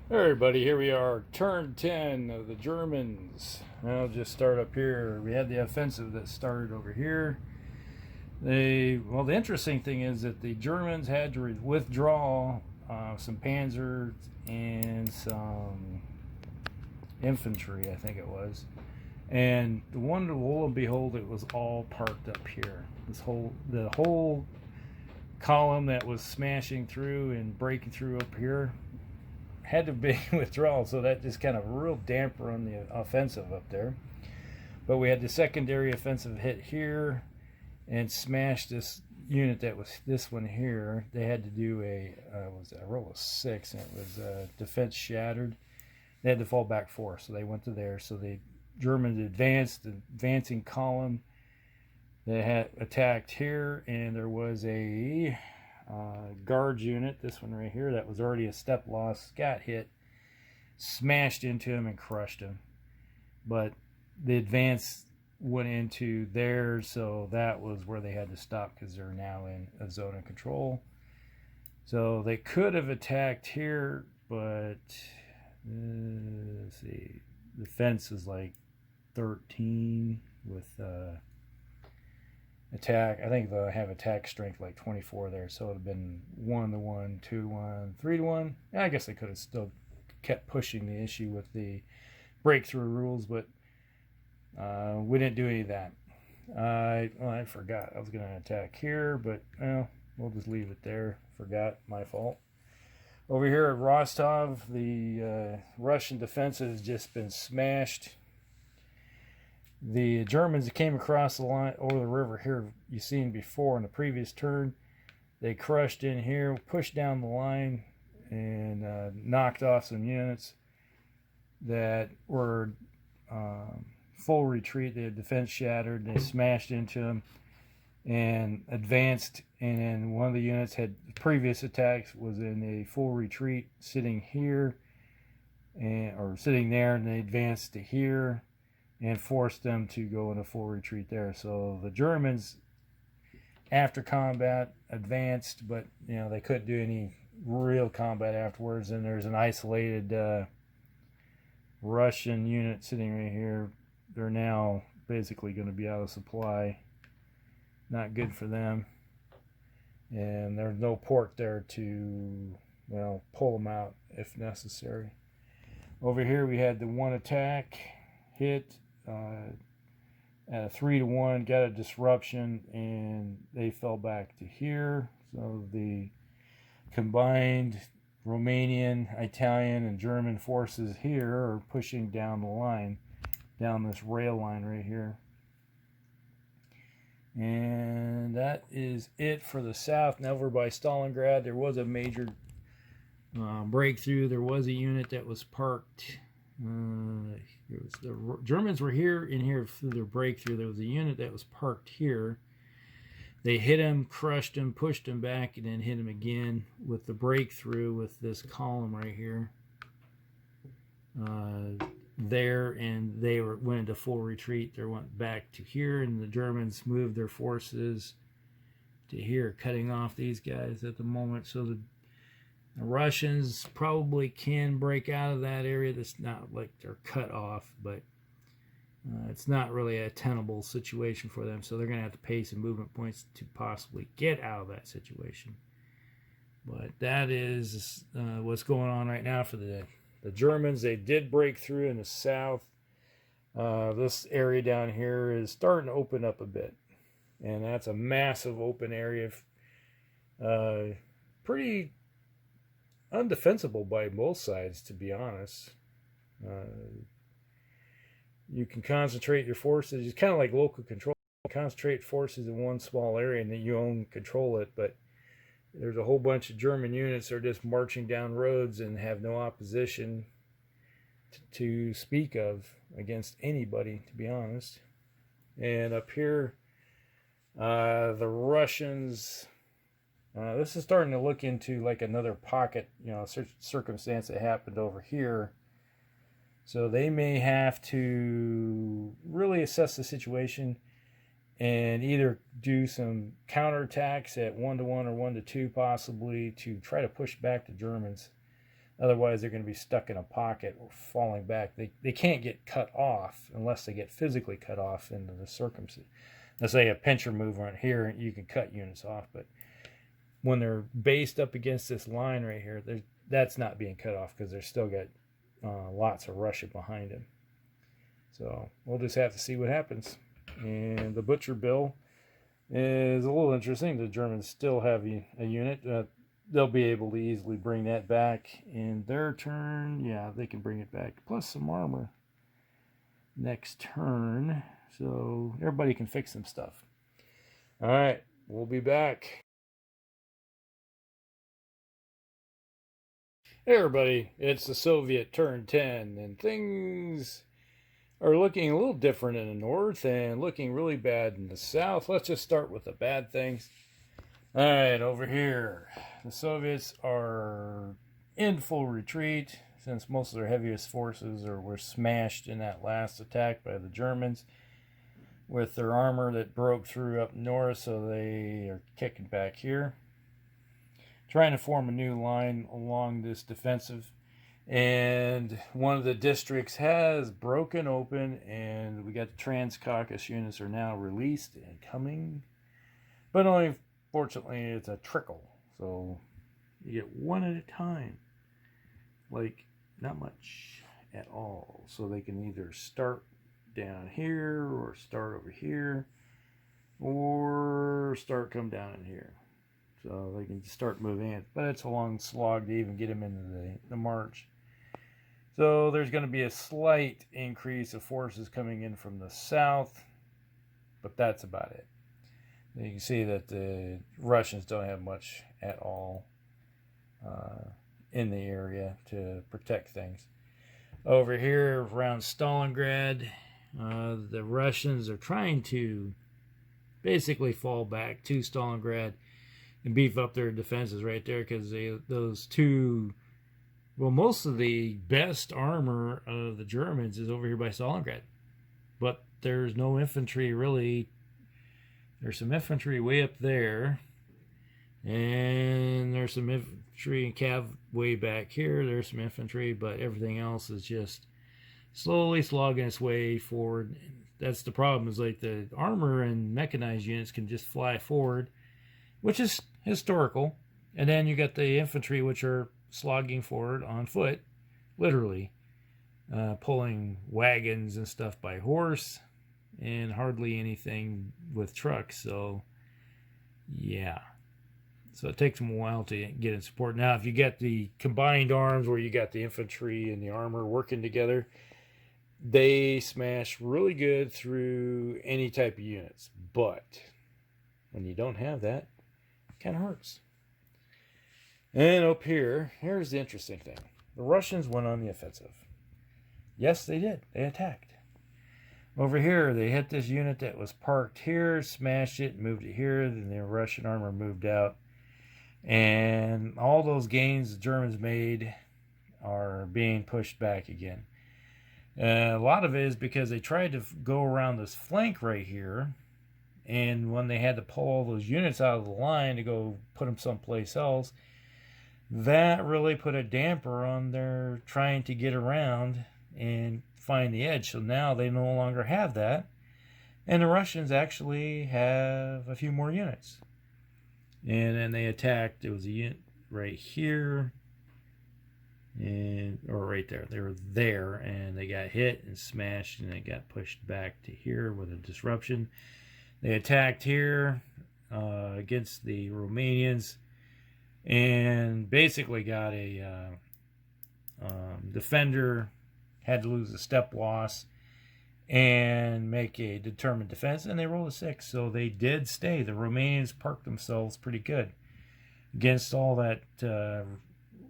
Hey everybody, here we are, turn 10 of the Germans. I'll just start up here. We had the offensive that started over here. The interesting thing is that the Germans had to withdraw some panzers and some infantry, I think it was. And lo and behold, it was all parked up here. The whole column that was smashing through and breaking through up here had to be withdrawal, so that just kind of real damper on the offensive up there. But we had the secondary offensive hit here and smashed this unit that was this one here. They had to do a roll of 6, and it was defense shattered. They had to fall back 4, so they went to there. So the Germans advanced, the advancing column. They had attacked here, and there was a guards unit, this one right here, that was already a step loss, got hit, smashed into him and crushed him. But the advance went into there, so that was where they had to stop because they're now in a zone of control. So they could have attacked here, but let's see, the fence is like 13 with attack. I think they'll have attack strength like 24 there, so it would have been 1-1, 2-1, 3-1. I guess they could have still kept pushing the issue with the breakthrough rules, but we didn't do any of that. I forgot. I was going to attack here, but we'll just leave it there. Forgot, my fault. Over here at Rostov, the Russian defense has just been smashed. The Germans came across the line over the river here, you've seen before in the previous turn. They crushed in here, pushed down the line, and knocked off some units that were full retreat. They had defense shattered. They smashed into them and advanced. And then one of the units had previous attacks was in a full retreat, sitting here or sitting there, and they advanced to here and forced them to go in a full retreat there. So the Germans, after combat, advanced, but they couldn't do any real combat afterwards. And there's an isolated Russian unit sitting right here. They're now basically going to be out of supply. Not good for them. And there's no port there to, pull them out if necessary. Over here we had the one attack hit at a 3-1, got a disruption, and they fell back to here. So the combined Romanian, Italian, and German forces here are pushing down the line, down this rail line right here. And that is it for the south. Now over by Stalingrad, there was a major breakthrough. There was a unit that was parked. The Germans were here in here through their breakthrough. There was a unit that was parked here. They hit him, crushed him, pushed him back, and then hit him again with the breakthrough with this column right here. There, and they went into full retreat. They went back to here, and the Germans moved their forces to here, cutting off these guys at the moment. So the Russians probably can break out of that area. That's not like they're cut off, but it's not really a tenable situation for them. So they're going to have to pay some movement points to possibly get out of that situation. But that is what's going on right now for the day. The Germans, they did break through in the south. This area down here is starting to open up a bit. And that's a massive open area. Pretty undefensible by both sides, to be honest. You can concentrate your forces. It's kind of like local control. You concentrate forces in one small area and then you own control it. But there's a whole bunch of German units that are just marching down roads and have no opposition to speak of against anybody, to be honest. And up here, the Russians, this is starting to look into like another pocket, circumstance that happened over here. So they may have to really assess the situation and either do some counterattacks at 1-1 or 1-2 possibly to try to push back the Germans. Otherwise, they're going to be stuck in a pocket or falling back. They can't get cut off unless they get physically cut off into the circumstance. Let's say a pincher movement here, you can cut units off, but when they're based up against this line right here, that's not being cut off because they're still got lots of Russia behind them. So we'll just have to see what happens. And the butcher bill is a little interesting. The Germans still have a unit. They'll be able to easily bring that back in their turn. Yeah, they can bring it back. Plus some armor next turn. So everybody can fix some stuff. All right, we'll be back. Hey everybody, it's the Soviet turn 10, and things are looking a little different in the north and looking really bad in the south. Let's just start with the bad things. All right, over here, the Soviets are in full retreat since most of their heaviest forces were smashed in that last attack by the Germans with their armor that broke through up north, so they are kicking back here, trying to form a new line along this defensive. And one of the districts has broken open, and we got the Trans-Caucasus units are now released and coming, but only, fortunately, it's a trickle, so you get one at a time, like not much at all. So they can either start down here or start over here or come down in here. So they can start moving it, but it's a long slog to even get them into the march. So there's going to be a slight increase of forces coming in from the south, but that's about it. You can see that the Russians don't have much at all in the area to protect things. Over here around Stalingrad, the Russians are trying to basically fall back to Stalingrad and beef up their defenses right there, because those two, well, most of the best armor of the Germans is over here by Stalingrad, but there's no infantry really. There's some infantry way up there, and there's some infantry and cav way back here. There's some infantry, but everything else is just slowly slogging its way forward. That's the problem, is like the armor and mechanized units can just fly forward, which is historical. And then you got the infantry, which are slogging forward on foot, literally, pulling wagons and stuff by horse, and hardly anything with trucks. So yeah, so it takes them a while to get in support. Now if you get the combined arms where you got the infantry and the armor working together, they smash really good through any type of units. But when you don't have that, it kind of hurts. And up here, here's the interesting thing. The Russians went on the offensive. Yes, they did. They attacked. Over here, they hit this unit that was parked here, smashed it, moved it here. Then the Russian armor moved out. And all those gains the Germans made are being pushed back again. A lot of it is because they tried to go around this flank right here. And when they had to pull all those units out of the line to go put them someplace else, that really put a damper on their trying to get around and find the edge. So now they no longer have that, and the Russians actually have a few more units. And then they attacked. It was a unit right here, or right there. They were there, and they got hit and smashed, and they got pushed back to here with a disruption. They attacked here against the Romanians, and basically got a defender, had to lose a step loss and make a determined defense, and they rolled a 6. So they did stay. The Romanians parked themselves pretty good against all that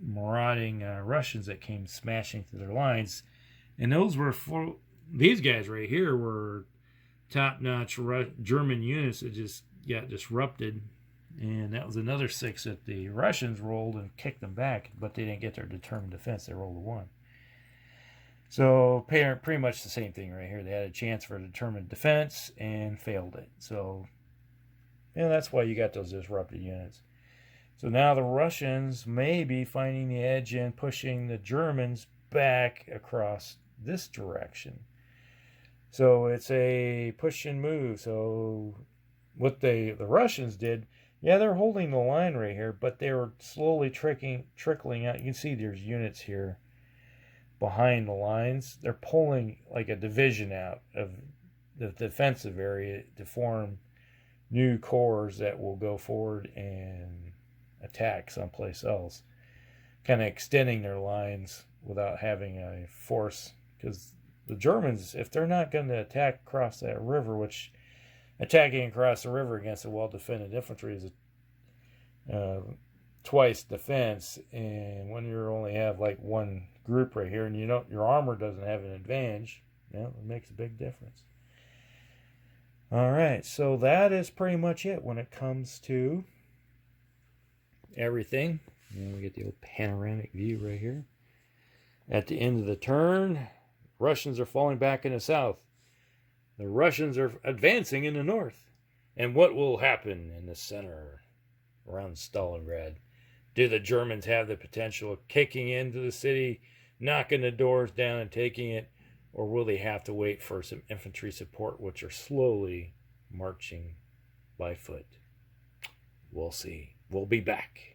marauding Russians that came smashing through their lines. And those were these guys right here were top-notch German units that just got disrupted. And that was another 6 that the Russians rolled and kicked them back, but they didn't get their determined defense. They rolled a 1. So pretty much the same thing right here. They had a chance for a determined defense and failed it. So, that's why you got those disrupted units. So now the Russians may be finding the edge and pushing the Germans back across this direction. So it's a push and move. So what the Russians did, yeah, they're holding the line right here, but they were slowly trickling out. You can see there's units here behind the lines. They're pulling like a division out of the defensive area to form new corps that will go forward and attack someplace else, kind of extending their lines without having a force. Because the Germans, if they're not going to attack across that river, which attacking across the river against a well-defended infantry is twice defense, and when you only have like one group right here, and you know your armor doesn't have an advantage, it makes a big difference. All right, so that is pretty much it when it comes to everything. And we get the old panoramic view right here. At the end of the turn, Russians are falling back in the south. The Russians are advancing in the north. And what will happen in the center around Stalingrad? Do the Germans have the potential of kicking into the city, knocking the doors down and taking it? Or will they have to wait for some infantry support, which are slowly marching by foot? We'll see. We'll be back.